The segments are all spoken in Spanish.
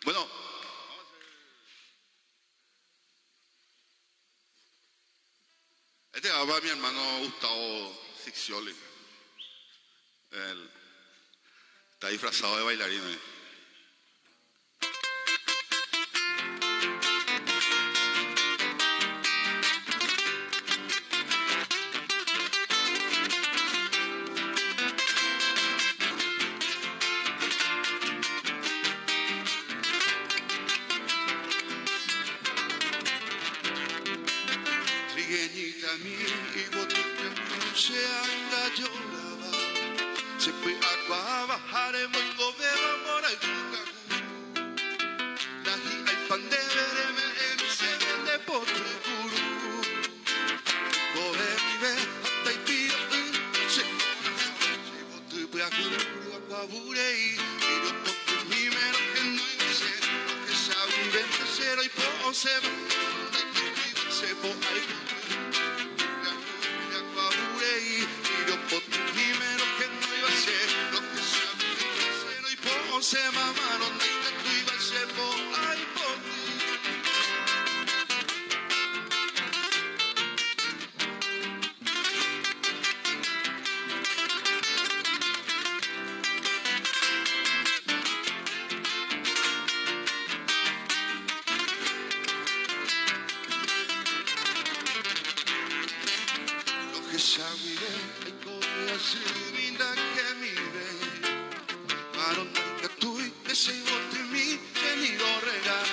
Bueno, este va para mi hermano Gustavo Siccioli. Él está disfrazado de bailarín hoy. Trigueñita mía, y vos se anda lloraba. Se fue a bajar en buen gobierno por el Cucagú. Nahi hay pan de vereme, se vende por el gurú. Coge mi ve, hasta y pío, se vos te voy a gurú, a guaburei. Y yo ponte mi mero que no hice, lo que sabe y vente cero y po se va. Se po ay se mamaron de que tú ibas a ser por ahí por mí. Lo que sabiré hay cosas lindas que mi ven. Maron que se vote mi venido regal.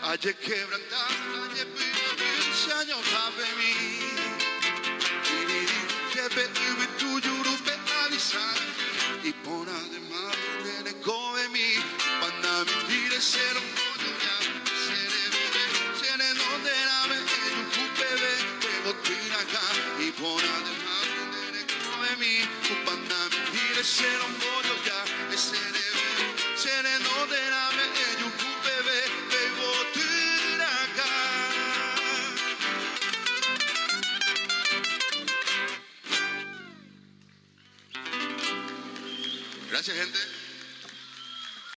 Ayer quebrantada, ayer pido 20 años sabe mí. Que bebe tu yurupe avisar. Y por además de come mi. Para vivir el cero pollo ya. Seré donde la ve, un bebé, que botina acá. Y por además de come mi. Para vivir el cero pollo ya. Sereno de la medio bebé bebo acá. Gracias, gente.